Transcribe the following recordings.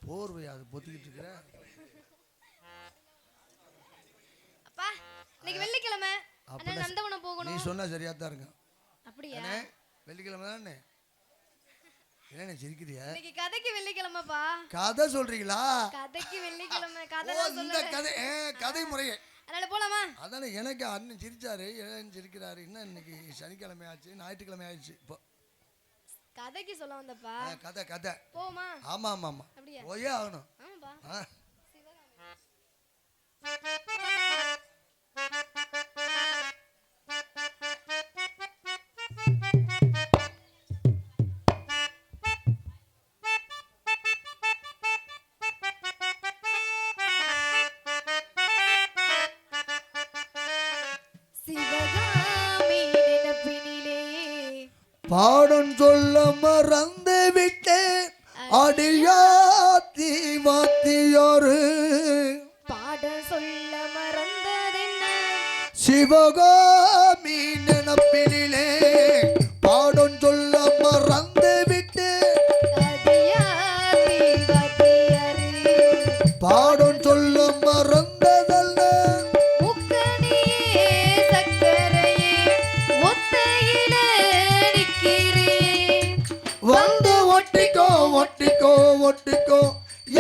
போர்வையா அது பொத்திக்கிட்டு இருக்கிற? அப்பா இன்னைக்கு வெள்ளிக்கிழமை அண்ணா நந்தவனம் போகணும். நீ சொன்னா சரியா தான் இருக்கும். அப்படியே வெள்ளிக்கிழமை தானே? என்ன சிரிக்கிறியா? இன்னைக்கு கதைக்கு வெள்ளிக்கிழமைப்பா. கதை சொல்றீங்களா? கதைக்கு வெள்ளிக்கிழமை கதை இந்த கதை கதை முறையே. அதனால போலாமா? அதானே எனக்கு அண்ணன் சிரிச்சாரு, ஏன் சிரிக்கிறாரு? என்ன இன்னைக்கு சனிக்கிழமை ஆச்சு, ஞாயிற்றுக்கிழமை ஆயிடுச்சு. இப்போ கதைக்கு சொல்ல வந்தப்பா. கதை கதை போமா? ஆமா ஆமா ஆமா. அப்படியே போயே ஆகணும். ஆமாப்பா. பாடம் சொல்ல மறந்து விட்டேன் அடியாத்தி வாத்தியாரு. பாடம் சொல்ல மறந்ததென்ன? சிவகாமி நினப்பினிலே பாடம் சொல்ல மறந்து விட்டேன் அடியாத்தி வாத்தியாரு. பாடம் சொல்ல மறந்ததல்ல முக்கணியே சக்கரையே ஒத்தையில நிக்கிறேன். வந்து ஒட்டிக்கோ ஒட்டிக்கோ ஒட்டிக்கோ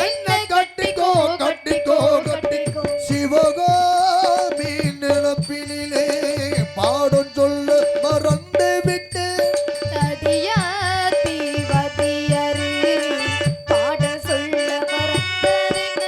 என்ன கட்டிக்கோ கட்டிக்கோ கட்டிக்கோ. சிவகாமி நினப்பினிலே பாடம் சொல்ல மறந்து விட்டேன் அடியாத்தி வாத்தியாரு. பாடம் சொல்ல மறந்ததென்ன?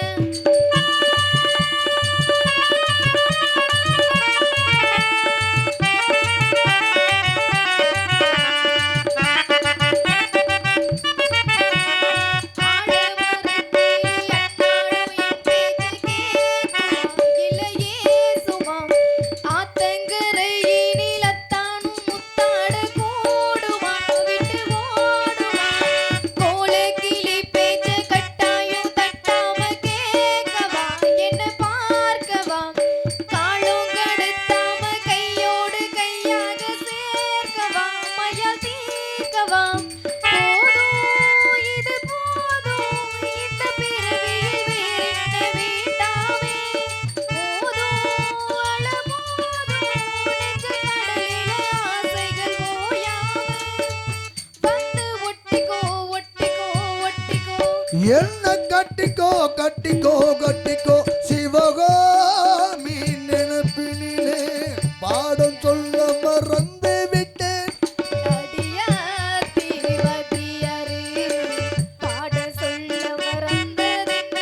என்ன கட்டிக்கோ கட்டிக்கோ கட்டிக்கோ. சிவகாமி நினப்பினிலே பாடம் சொல்ல மறந்து விட்டேன் அடியாத்தி வாத்தியாரு. பாடம் சொல்ல மறந்ததென்ன?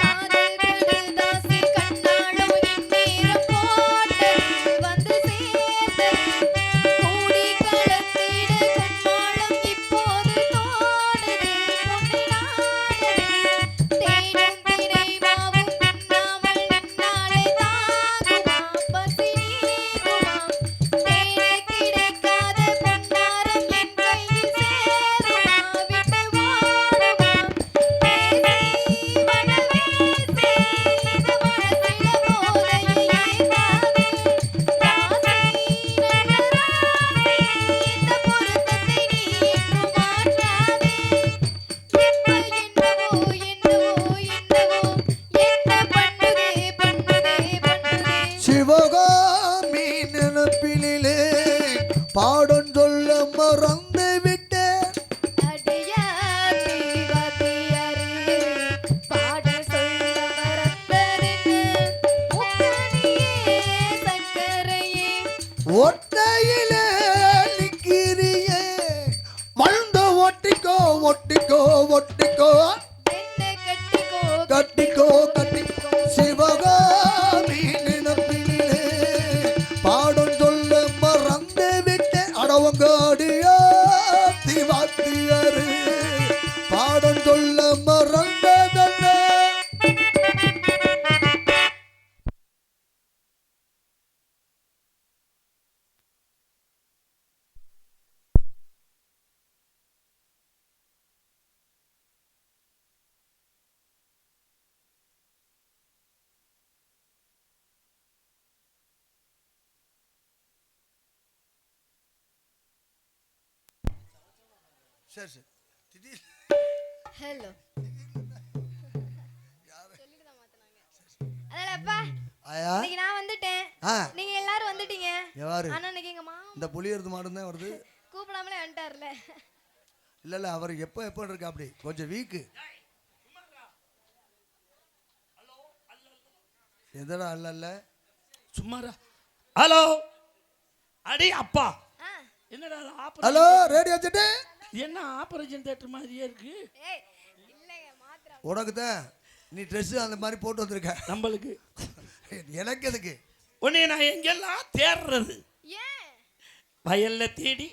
காதல் கடுதாசி கண்ணாளோ இந்நேரம் போல சரி சரி திடீர் ஹலோ அதலப்பா ஆயா இன்னைக்கு நான் வந்துட்டேன் நீங்க எல்லாரும் வந்துட்டீங்க யாரு ஆனா இன்னைக்கு எங்க மாமா இந்த புளியறது மாடு தான் வருது கூப்பிடாமலே வந்துட்டார்ல இல்ல அவர் எப்போ இருக்கா அப்படி கொஞ்சம் வீக்கு எதடா அல்ல சும்மாரா ஹலோ அடி அப்பா என்னடா ஹலோ ரேடியோ செட்டு என்ன ஆபரேஷன் தியேட்டர் மாதிரியே இருக்கு ஏய் இல்லங்க மாத்ரா உனக்கு தான் நீ ட்ரெஸ் அந்த மாதிரி போட்டு வந்திருக்க நம்மளுக்கு எனக்கு எதுக்கு உன்னை நான் எங்கெல்லாம் தேடுறது ஏன் வயல்ல தேடி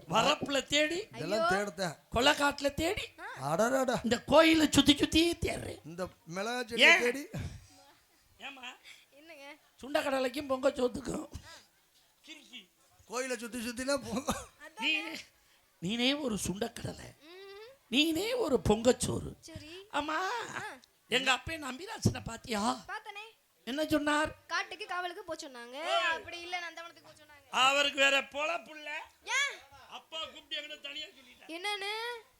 வரப்புல தேடி இதெல்லாம் தேடுதேன் கொலைக்காட்டுல தேடி அடடா இந்த கோயிலை சுத்தி சுத்தி தேடுறேன் இந்த மிளகா செடி தேடி ஏமா என்னங்க சுண்டக்கடலைக்கும் பொங்க சோத்துக்கும் கோயிலை சுத்தி சுத்தினா நீனே ஒரு சுண்டக்கடலை நீனே ஒரு பொங்கச்சோறு சரி ஆமா எங்க அப்பே நம்பிராசனை பாத்தியா பார்த்தனே என்ன சொன்னார் காட்டுக்கு காவலுக்கு போ சொன்னாங்க அப்படி இல்ல நந்தவனத்துக்கு போ சொன்னாங்க அவருக்கு வேற பொழப்புள்ள ஏன் அப்பா கூப்பிட்டு எங்க தனியா சொல்லிட்டார் என்னன்னு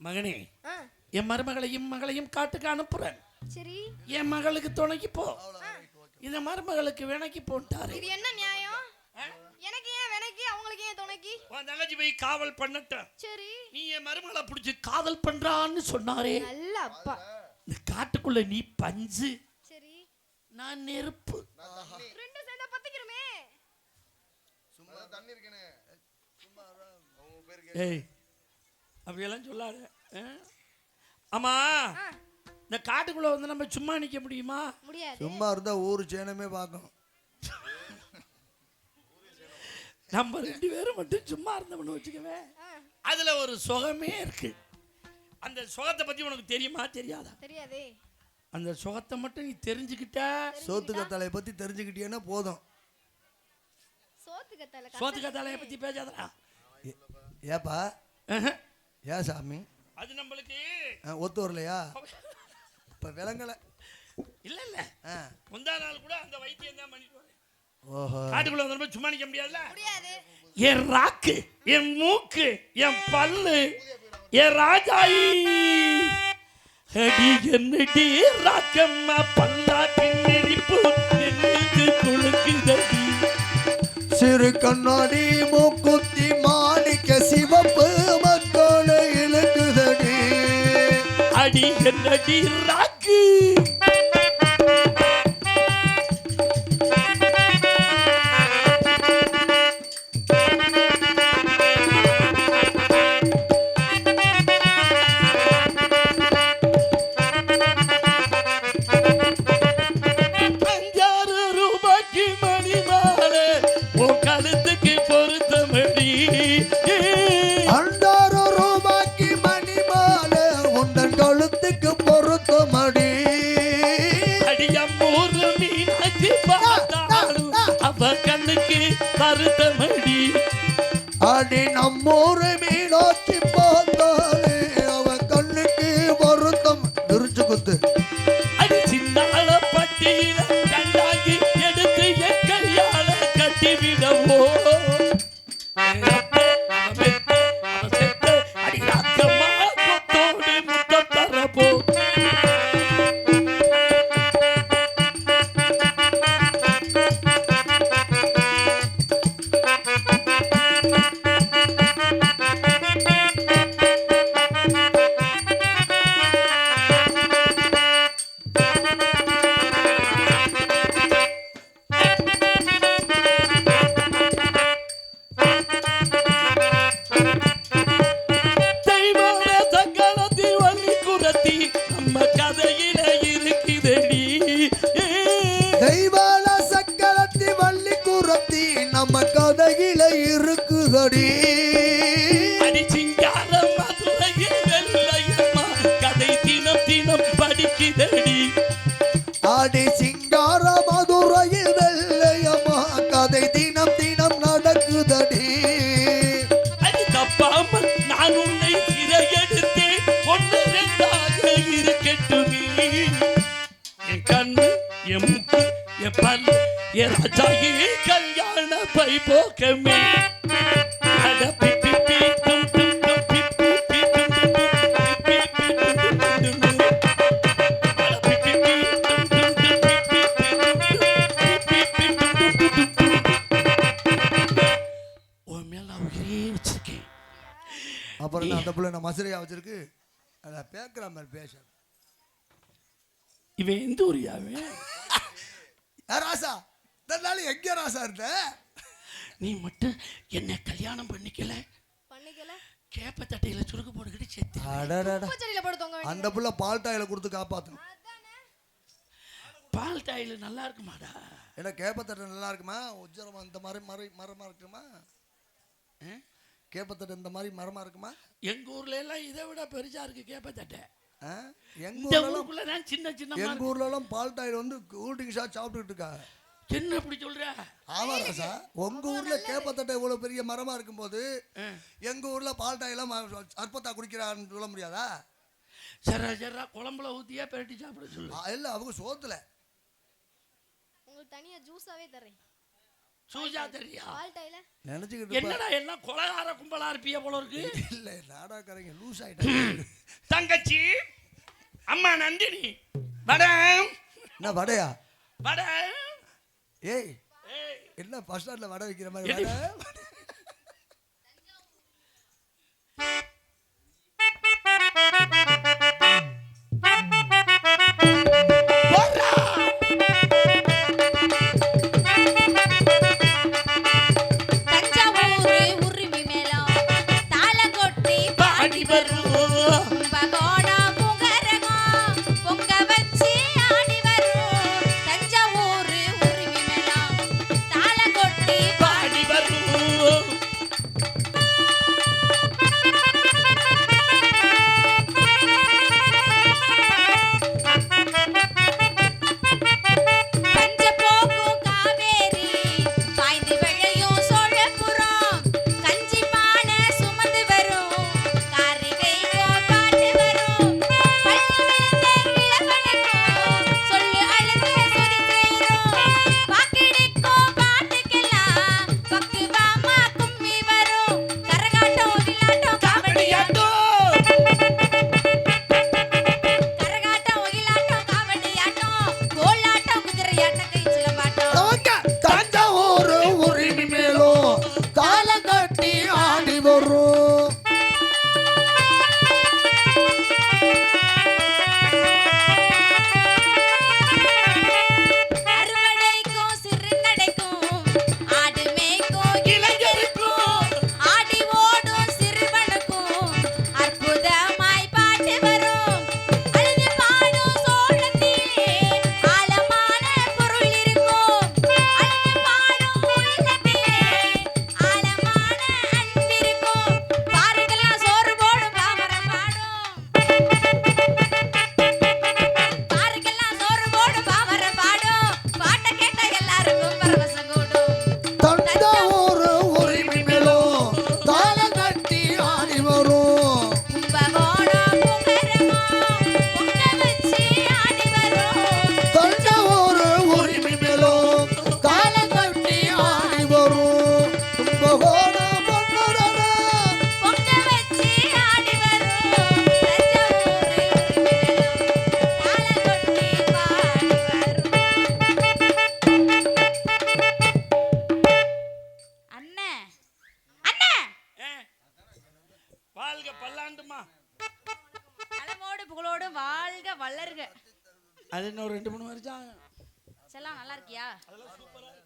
மகனே என் மருமகளையும் காட்டுக்கு அனுப்புறேன் சரி என் மகளுக்கு துணைக்கு போ இந்த மருமகளுக்கு வேணைக்கு போட்டாரு இது என்ன நியாயம் எனக்கு ஏன் வேணைக்கு அவங்களுக்கு ஏன் துணைக்கு உன் தங்கச்சி போய் காவல் பண்ணட்டும் சரி நீ என் மருமகளை பிடிச்சி காதல் பண்றான்னு சொன்னாரே நல்ல அப்பா இந்த காட்டுக்குள்ள நீ பஞ்சு சரி நான் நெருப்பு ரெண்டு சேர்ந்தா பத்திக்கிறோமே சும்மா தண்ணி இருக்கனே சும்மா அவங்க பேருக்கு ஏய் அப்படியெல்லாம் சொல்லாத ஆமா இந்த காட்டுக்குள்ள வந்து நம்ம சும்மா நிக்க முடியுமா முடியாது சும்மா இருந்தா ஊரு சேனமே பார்க்கணும் நம்ம ரெண்டு பேரும் மட்டும் சும்மா இருந்தோம்னு வச்சுக்கவே அதுல ஒரு சுகமே இருக்கு அந்த சுகத்தை பத்தி உனக்கு தெரியுமா தெரியாதா தெரியாதே அந்த சுகத்தை மட்டும் நீ தெரிஞ்சுக்கிட்ட சோத்து கத்தாழைய பத்தி தெரிஞ்சுக்கிட்டீங்கன்னா போதும் சோத்து கத்தாழைய பத்தி பேசாதடா ஏப்பா ஏன் சாமி அது நம்மளுக்கு ஒத்து வரலையா இப்ப விளங்கல இல்ல இல்ல முந்தா நாள் கூட அந்த வைத்தியம் தான் பண்ணிட்டு வரேன் ஓஹோ காட்டுக்குள்ள வந்து சும்மா நிக்க முடியாதுல்ல முடியாது என் ராக்கு என் மூக்கு என் பல்லு என் ராஜாயி அடி என்னடி ராக்கம்மா பல்லாக்கு நெறிப்பு நெஞ்சு குலுக்குதடி சிறு கண்ணாடி மூக்குத்தி மாணிக்க சிவப்பு மக்கள் இழுக்குதடி அடி என்னடி ராக்கு அடி நம்மூர் மீனாட்சி பார்த்தாலே அவன் கண்ணுக்கு வருத்தம் விரிச்சு குத்து அடி சின்னால பட்டியில கண்டாங்கி எடுத்து என் கையால கட்டிவிடவோ அடி அக்கம்மா கொத்தோடு முத்தம் தரப்போ நம்ம கதையில இருக்குதடி அடி சிங்கார மதுரையில் வெள்ளையம்மா கதை தினம் தினம் படிக்குதடி அடி சிங்கார மதுரையில் வெள்ளையம்மா கதை தினம் தினம் நடக்குதடி அடி தப்பாம நான் உன்னை சிறையெடுத்தேன் ஒன்று ரெண்டாக இருக்கட்டுமே என் கண்ணு என் முக்கு என் பல்லு என் ராஜாயி கல்யாண பைபோக்கமே அட பிப்பி பீ டும் டும் டும் பிப்பி பீ டும் அந்த புள்ள நான் மசுரையா வச்சிருக்கு அதை பேக்குற மாதிரி பேச. இவன் எந்த ஊரியாவே? ராசா இதனால எங்க ராசா இருந்த? நீ மட்டும் என்ன கல்யாணம் பண்ணிக்கல கேப்ப தட்டையில சுருக்கு போட்டுக்கிட்டு செத்து. அந்த புள்ள பால் டாயில கொடுத்து காப்பாத்தணும். பால் டாயில நல்லா இருக்குமாடா? ஏன்னா கேப்ப தட்டை நல்லா இருக்குமா? உஜ்ஜரமா இந்த மாதிரி மரமா இருக்குமா? கேப்ப தட்டை இந்த மாதிரி மரமா இருக்குமா? எங்க ஊர்ல எல்லாம் இதை விட பெருசா இருக்கு கேப்ப தட்டை. எங்க ஊர்ல தான் சின்ன சின்ன. எங்க ஊர்ல எல்லாம் பால் டாயில் வந்து கூல் ட்ரிங்க்ஸா சாப்பிட்டுட்டு இருக்காங்க. என்ன இப்படி சொல்ற? ஆமா ராசா, உங்க ஊர்ல கேப்பத்தட்டை இவ்வளவு பெரிய மரமா இருக்கும் போது எங்க ஊர்ல பால் டாயெல்லாம் அற்பத்தா குடிக்கிறான்னு சொல்ல முடியாதா? சரா குழம்புல ஊத்தியா பெரட்டி சாப்பிட சொல்லு. இல்ல அவங்க சோத்துல உங்களுக்கு தனியா ஜூஸாவே தரேன். சூஜா தெரியா? பால் டாயில நினைச்சுக்கிட்டு என்னடா எல்லாம் கொலகார கும்பலா இருப்பிய போல இருக்கு. இல்ல நாடாக்காரங்க லூஸ் ஆயிட்டாங்க. தங்கச்சி அம்மா நந்தினி வடம். என்ன வடையா? வட. ஏய் என்ன பஸ் ஸ்டாண்ட்ல வடை வைக்கிற மாதிரி வடை? அது இன்னும் 2-3 வருஷம் செல்லம் நல்லா இருக்கியா?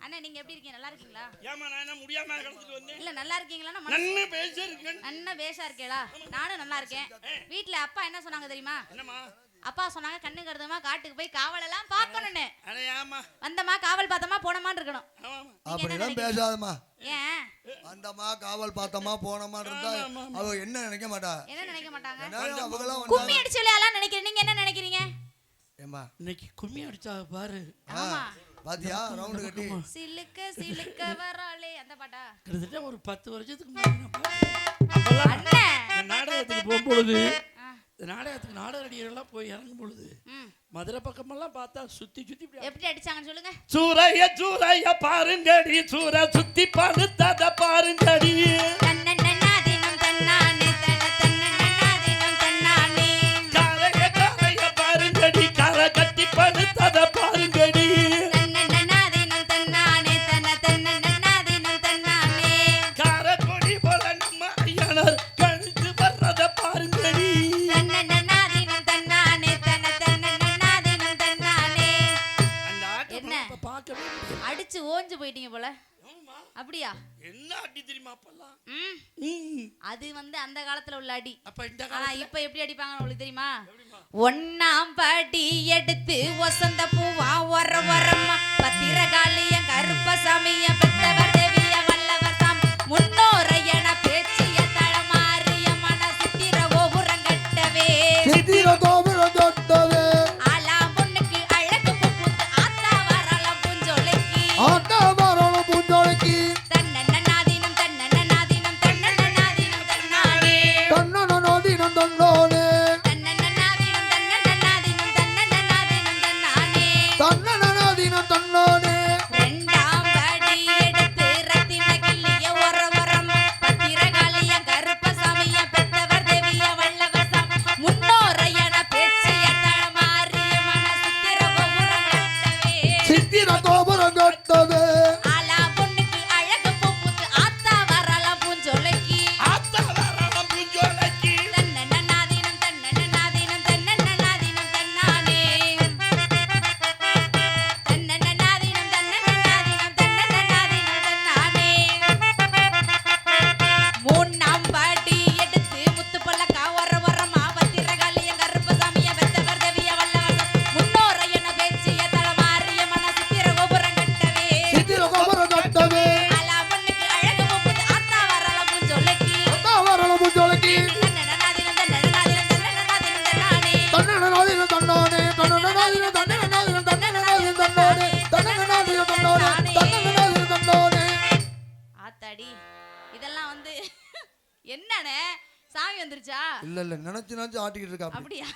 அண்ணா நீங்க எப்படி இருக்கீங்க? நல்லா இருக்கீங்களா? ஏமா நான் என்ன முடியாம கடந்துட்டு வந்தேன். இல்ல நல்லா இருக்கீங்களா? நன்னா பேசிருக்கேன். நன்னா பேசா இருக்கேடா. நானும் நல்லா இருக்கேன். வீட்ல அப்பா என்ன சொன்னாங்க தெரியுமா? என்னம்மா? அப்பா சொன்னாங்க கண்ணு கருதுமா காட்டுக்கு போய் காவல் எல்லாம் பார்க்கணும்னு. அட ஏமா? வந்தமா காவல் பார்த்தமா போனமான்னு இருக்கணும். அப்படி எல்லாம் பேசாதமா. ஏன்? வந்தமா காவல் பார்த்தமா போனமா இருந்தா அவ என்ன நினைக்க மாட்டா? என்ன நினைக்க மாட்டாங்க? அவங்கலாம் கும்மி அடிச்சலையெல்லாம் நினைக்கிறீங்க. நீங்க என்ன நினைக்கிறீங்க? ஏமா இன்னைக்கு கும்மி அடிச்சா பாரு. ஆமா பாத்தியா ரவுண்ட் கட்டி சிலுக்க சிலுக்க வராளே அந்த பாட்டா கிட்டத்தட்ட ஒரு 10 வருஷத்துக்கு முன்னாடி நாடகத்துக்கு போகும்பொழுது நாடகத்துக்கு நாடக நடிகர்கள்லாம் போய் இறங்கும் பொழுது மதுரை பக்கமெல்லாம் பார்த்தா சுத்தி சுத்தி எப்படி அடிச்சாங்கன்னு சொல்லுங்க. சூரைய சூரைய பாருங்கடி சூர சுத்தி படுத்தத பாருங்கடி படுத்தத பாருங்கடி காரக்கொடி போல நம்ம ஐயனர் கழுத்து வர்றத அடிச்சு ஓஞ்சு போயிட்டீங்க போல. ஆமா. அப்படியா? என்ன அடி தெரியுமா அப்பெல்லாம்? அது வந்து அந்த காலத்துல உள்ள அடி. அப்ப இந்த ஆனா காலத்துல இப்ப எப்படி அடிப்பாங்கன்னு உங்களுக்கு தெரியுமா? எப்படிமா? ஒன்னாம் படி எடுத்து வசந்த பூவா ஒரமா பத்திரகாளிய கருப்பசாமிய பெத்தவர் தேவிய வல்லவர் சாம் முன்னோரை என பேச்சிய தளமாறிய மன சித்திர கோபுரம் கட்டவே சித்திர கோபுரம் கட்டவே ஆலா பொண்ணுக்கு அழகு பூத்து ஆத்தா வரலாம் பூஞ்சோலைக்கு ஆட்டா வரணும் பூஞ்சோலைக்கு தன்னன்னாதீனம் தன்னன்னாதீனம் தன்னன்னாதீனம் தன்னானே தன்னனாதீனம் தன்னோனே தன்னன்னாதீனம் தன்னன்னாதீனம் தன்னன்னாதீனம் தன்னானே தன்னனாதீனம் தன்னோனே ரெண்டாம் படி எடுத்து ரத்தின கிள்ளிய ஒரவரம் பத்திரகாளிய கருப்பசாமிய பெத்தவர் தேவிய வல்லவசாம் முன்னோரை என பேச்சிய தளமாறிய மன சித்திர கோபுரம் கட்டவே சித்திர கோபுரம் கட்டவே ஆலா பொண்ணுக்கு அழகு பூத்து ஆத்தா வரலாம் பூஞ்சோலைக்கு ஆத்தா வரலாம் பூஞ்சோலைக்கு. தன்னன்னாதீனம் தன்னன்னாதீனம் தன்னன்னாதீனம் தன்னானே தன்னன்னாதீனம் தன்னன்னாதீனம் தன்னன்னாதீனம் தன்னானே மூணாம் படி எடுத்து முத்து பல்லக்கா ஒரமா பத்திரகாளிய கருப்பசாமிய பெத்தவர் தேவிய வல்லவர் முன்னோரை என பேச்சிய தளமாறிய மன சித்திர கோபுரம் கட்டவே சித்திர கோபுரம் கட்டவே ஆலா பொண்ணுக்கு அழகு பூத்து ஆத்தா வரலாம் பூஞ்சோலைக்கு ஆட்டா வரணும் பூஞ்சோலைக்கு தன்னன்னாதீனம் தன்னன்னாதீனம் தன்னன்னாதீனம் தன்னானே தன்னனாதீனம் தன்னோனே தன்னனாதீனம் தன்னனாதீனம் தன்னனாதீனம் தன்னோனே தன்னனாதீனம் தன்னோனே தன்னனாதீனம் தன்னோனே ஆத்தாடி இதெல்லாம் வந்து என்னண்ணே சாமி வந்துருச்சா? இல்ல இல்ல நினைச்சு நினைச்சு ஆட்டிக்கிட்டு இருக்கா அப்படியா?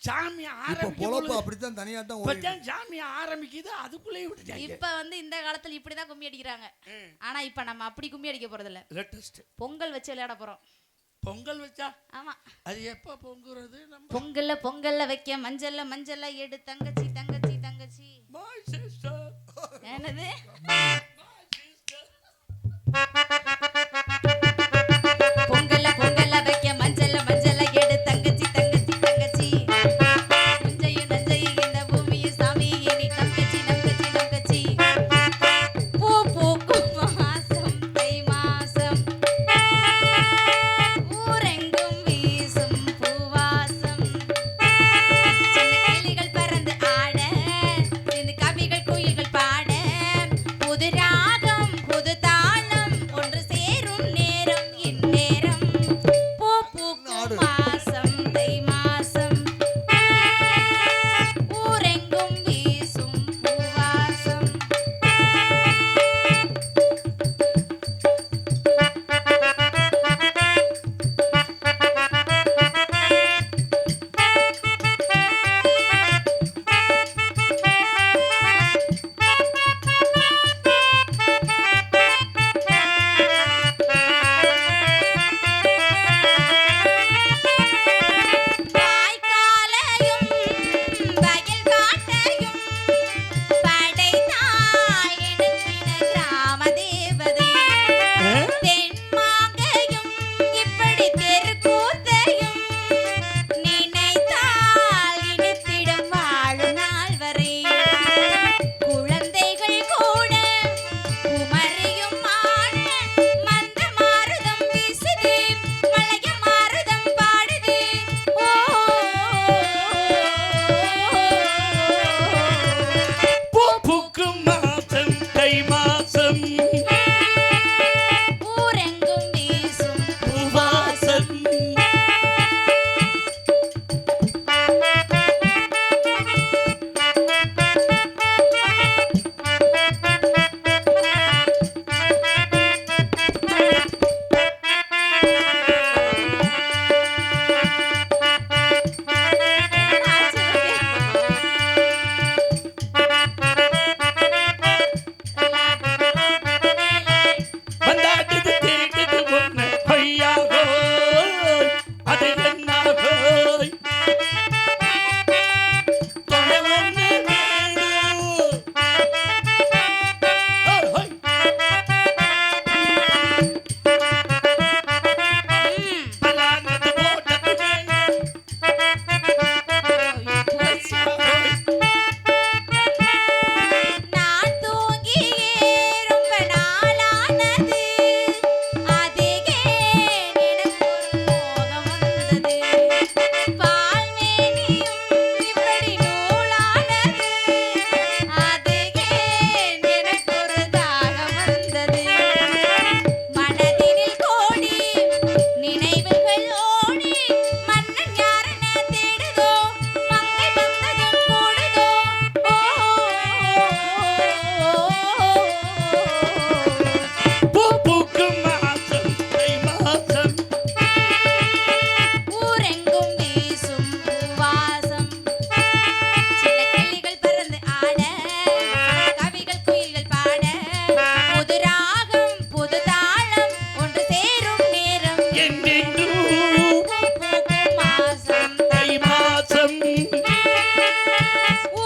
சாமி இப்ப ஆரம்பிக்கும் பொழப்பு பொழுது அப்படித்தான் தனியாட்டம் ஓடிட்டு இப்பதான் சாமி ஆரம்பிக்குது அதுக்குள்ளேயே விட்டுட்டாங்க. இப்ப வந்து இந்த காலத்துல இப்படிதான் கும்மி அடிக்கிறாங்க. ஆனா இப்ப நம்ம அப்படி கும்மி அடிக்க போறது இல்ல. லேட்டஸ்ட் பொங்கல் வச்சு விளையாட போறோம். பொங்கல் வச்சா ஆமா. அது எப்ப பொங்குறது? நம்ம பொங்கல்ல வைக்க மஞ்சள்ல எடு தங்கச்சி தங்கச்சி தங்கச்சி. my sister, என்னது? my sister. பொங்கல்ல வைக்க மஞ்சள்ல எடு தங்கச்சி தங்கச்சி தங்கச்சி. புஞ்சையும் நஞ்சையும் இந்த பூமியும் சாமி இனி தங்கச்சி தங்கச்சி தங்கச்சி. பூ பூக்கும் மாசம் தை மாசம் ஊரெங்கும் வீசும் பூவாசம். சின்ன கிளிகள் பறந்து ஆட சின்ன கவிகள் குயில்கள் பாட புதுரா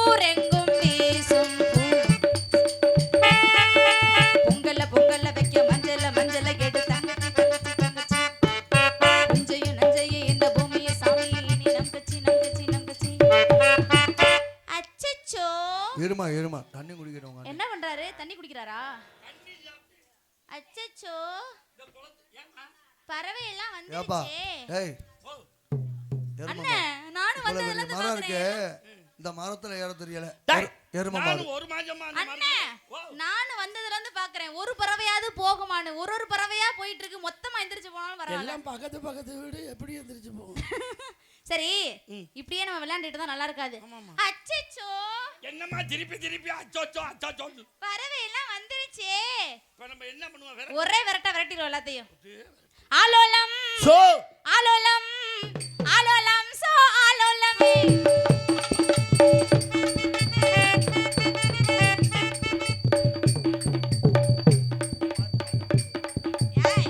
ஊரெங்கும் வீசும் பொங்கல பொங்கல வைக்க மஞ்சள மஞ்சள எடு தங்கச்சி தங்கச்சி தங்கச்சி நஞ்சையும் நஞ்சையும் இந்த பூமியை சாமி இனி நம்பச்சி நம்பச்சி நம்பச்சி. அச்சச்சோ இருமா தண்ணி குடிக்கிறவங்க. என்ன பண்றாரு? தண்ணி குடிக்கிறாரா? அச்சச்சோ பறவை எல்லாம் ஏப்பா வந்துருச்சே. ஏய் அண்ணே நானும் வந்ததுல இருந்து மரம் இருக்கு, பாக்குறேன். இந்த மரத்துல ஏற தெரியல. டேய், எருமை நானும் மாடு. ஒரு மாசமா அந்த அண்ணே ஓ, நானும் வந்ததுல இருந்து பாக்குறேன். ஒரு பறவையாவது போகுமான்னு. ஒரு பறவையா போயிட்டு இருக்கு. மொத்தமா எந்திரிச்சு போனாலும் பரவாயில்ல. எல்லாம் பக்கத்து பக்கத்து வீடு எப்படி எந்திரிச்சு போகும்? சரி இப்படியே நம்ம விளையாண்டுட்டு தான் நல்லா இருக்காது. ஆமாமா. அச்சச்சோ என்னம்மா திருப்பி திருப்பி அச்சோச்சோ அச்சோச்சோ? பறவை எல்லாம் வந்துருச்சே. இப்ப நம்ம என்ன பண்ணுவோம்? வேற ஒரே விரட்டிடுவோம் எல்லாத்தையும். ஆலோலம் சோ ஆலோலம் ஆலோலம் சோ ஆலோலமே. ஏய்